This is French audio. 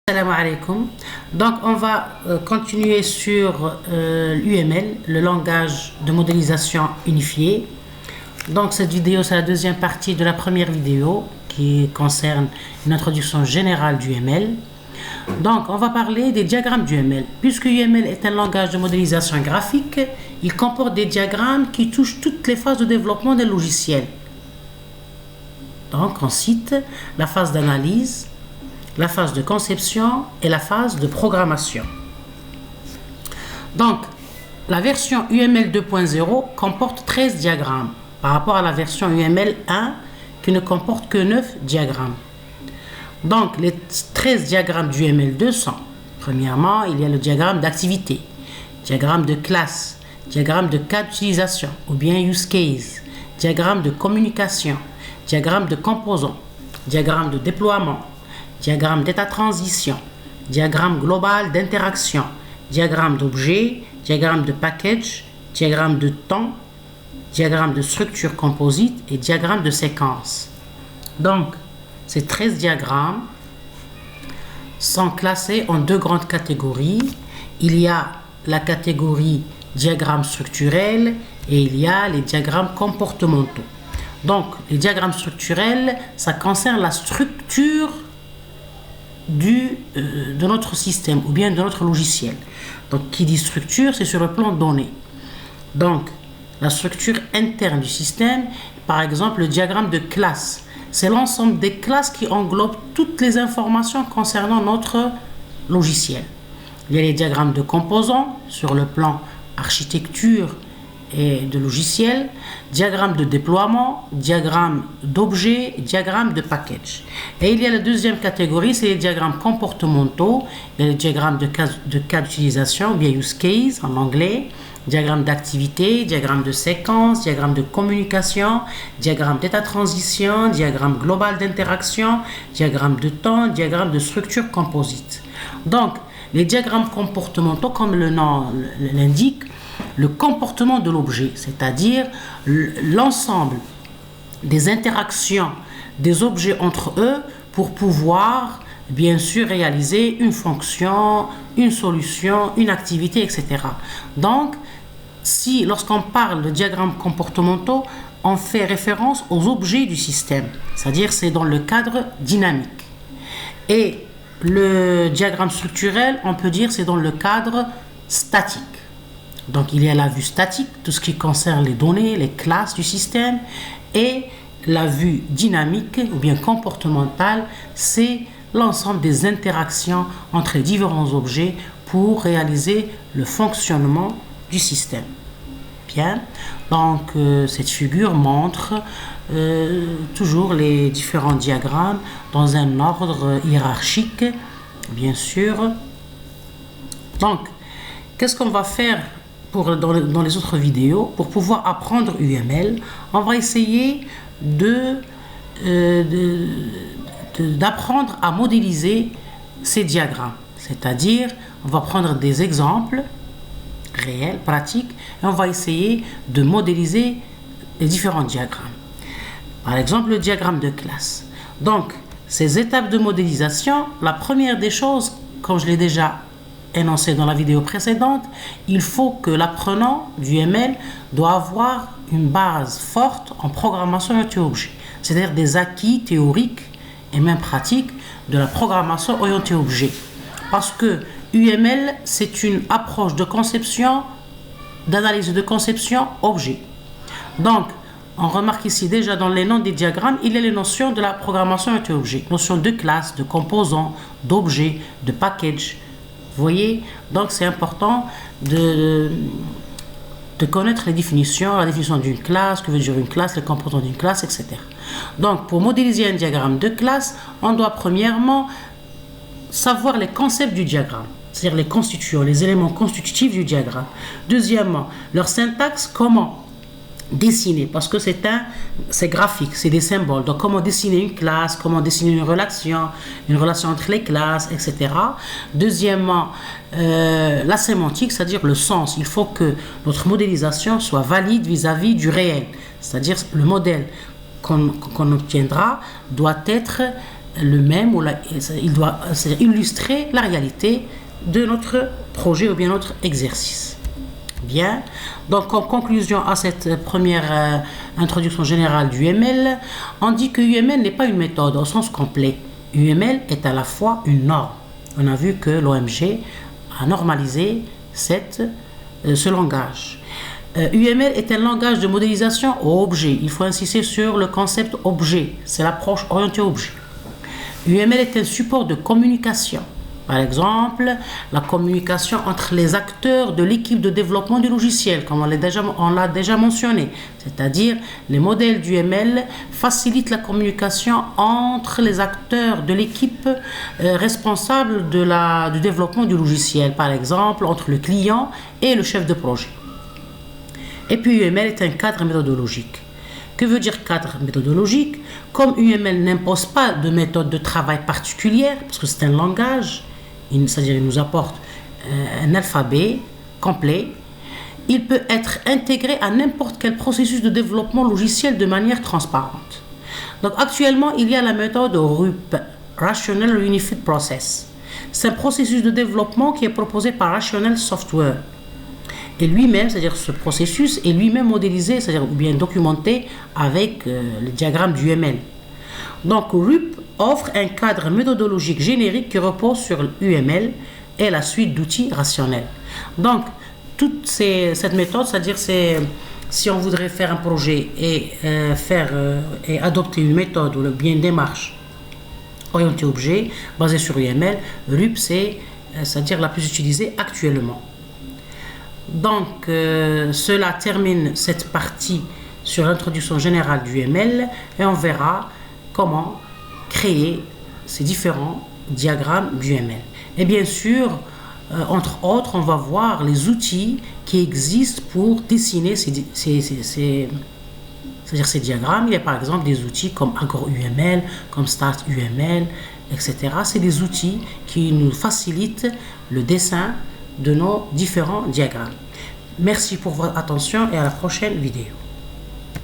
Salam alaikum. Donc on va continuer sur l'UML, le langage de modélisation unifié. Donc cette vidéo, c'est la deuxième partie de la première vidéo qui concerne une introduction générale du UML. Donc on va parler des diagrammes du UML. Puisque UML est un langage de modélisation graphique, il comporte des diagrammes qui touchent toutes les phases de développement des logiciels. Donc on cite la phase d'analyse, la phase de conception et la phase de programmation. Donc, la version UML 2.0 comporte 13 diagrammes par rapport à la version UML 1 qui ne comporte que 9 diagrammes. Donc, les 13 diagrammes du UML 2 sont, premièrement, il y a le diagramme d'activité, diagramme de classe, diagramme de cas d'utilisation ou bien use case, diagramme de communication, diagramme de composants, diagramme de déploiement, diagramme d'état transition, diagramme global d'interaction, diagramme d'objet, diagramme de package, diagramme de temps, diagramme de structure composite et diagramme de séquence. Donc, ces 13 diagrammes sont classés en deux grandes catégories. Il y a la catégorie diagramme structurel et il y a les diagrammes comportementaux. Donc, les diagrammes structurels, ça concerne la structure de notre système ou bien de notre logiciel. Donc, qui dit structure, c'est sur le plan donné. Donc, la structure interne du système, par exemple, le diagramme de classe, c'est l'ensemble des classes qui englobent toutes les informations concernant notre logiciel. Il y a les diagrammes de composants sur le plan architecture et de logiciel, diagramme de déploiement, diagramme d'objet, diagramme de package. Et il y a la deuxième catégorie, c'est les diagrammes comportementaux. Il y a les diagrammes de cas d'utilisation, ou bien use case en anglais, diagramme d'activité, diagramme de séquence, diagramme de communication, diagramme d'état transition, diagramme global d'interaction, diagramme de temps, diagramme de structure composite. Donc, les diagrammes comportementaux, comme le nom l'indique, le comportement de l'objet, c'est-à-dire l'ensemble des interactions des objets entre eux pour pouvoir, bien sûr, réaliser une fonction, une solution, une activité, etc. Donc, lorsqu'on parle de diagrammes comportementaux, on fait référence aux objets du système, c'est-à-dire c'est dans le cadre dynamique. Et le diagramme structurel, on peut dire c'est dans le cadre statique. Donc, il y a la vue statique, tout ce qui concerne les données, les classes du système, et la vue dynamique ou bien comportementale, c'est l'ensemble des interactions entre les différents objets pour réaliser le fonctionnement du système. Bien, donc cette figure montre toujours les différents diagrammes dans un ordre hiérarchique, bien sûr. Donc, qu'est-ce qu'on va faire dans les autres vidéos pour pouvoir apprendre UML? On va essayer d'apprendre à modéliser ces diagrammes, c'est-à-dire on va prendre des exemples réels, pratiques, et on va essayer de modéliser les différents diagrammes. Par exemple, le diagramme de classe. Donc, ces étapes de modélisation, la première des choses, comme je l'ai déjà énoncé dans la vidéo précédente, il faut que l'apprenant du ML doit avoir une base forte en programmation orientée-objet, c'est-à-dire des acquis théoriques et même pratiques de la programmation orientée-objet. Parce que UML, c'est une approche de conception, d'analyse de conception objet. Donc, on remarque ici déjà dans les noms des diagrammes, il y a les notions de la programmation orientée-objet, notions de classe, de composants, d'objets, de package. Vous voyez, donc c'est important de connaître les définitions, la définition d'une classe, que veut dire une classe, les composants d'une classe, etc. Donc, pour modéliser un diagramme de classe, on doit premièrement savoir les concepts du diagramme, c'est-à-dire les constituants, les éléments constitutifs du diagramme. Deuxièmement, leur syntaxe, comment dessiner, parce que c'est graphique, c'est des symboles. Donc, comment dessiner une classe, comment dessiner une relation entre les classes, etc. Deuxièmement, la sémantique, c'est-à-dire le sens. Il faut que notre modélisation soit valide vis-à-vis du réel, c'est-à-dire le modèle qu'on obtiendra doit être le même, il doit illustrer la réalité de notre projet ou bien notre exercice. Bien, donc en conclusion à cette première introduction générale du UML, on dit que UML n'est pas une méthode au sens complet. UML est à la fois une norme. On a vu que l'OMG a normalisé ce langage. UML est un langage de modélisation au objet. Il faut insister sur le concept objet. C'est l'approche orientée objet. UML est un support de communication. Par exemple, la communication entre les acteurs de l'équipe de développement du logiciel, comme on l'a déjà mentionné. C'est-à-dire, les modèles du UML facilitent la communication entre les acteurs de l'équipe responsable du développement du logiciel. Par exemple, entre le client et le chef de projet. Et puis, UML est un cadre méthodologique. Que veut dire cadre méthodologique? Comme UML n'impose pas de méthode de travail particulière, parce que c'est un langage, c'est-à-dire il nous apporte un alphabet complet, il peut être intégré à n'importe quel processus de développement logiciel de manière transparente. Donc actuellement, il y a la méthode RUP, Rational Unified Process. C'est un processus de développement qui est proposé par Rational Software. Et lui-même, c'est-à-dire ce processus est lui-même modélisé, c'est-à-dire ou bien documenté avec le diagramme du UML. Donc RUP offre un cadre méthodologique générique qui repose sur l'UML et la suite d'outils rationnels. Donc cette méthode, c'est-à-dire si on voudrait faire un projet et adopter une méthode ou bien une démarche orientée objet basée sur UML, RUP c'est-à-dire la plus utilisée actuellement. Donc, cela termine cette partie sur l'introduction générale du UML et on verra comment créer ces différents diagrammes du UML. Et bien sûr, entre autres, on va voir les outils qui existent pour dessiner ces diagrammes. Il y a par exemple des outils comme AgroUML, comme StartUML, etc. C'est des outils qui nous facilitent le dessin de nos différents diagrammes. Merci pour votre attention et à la prochaine vidéo.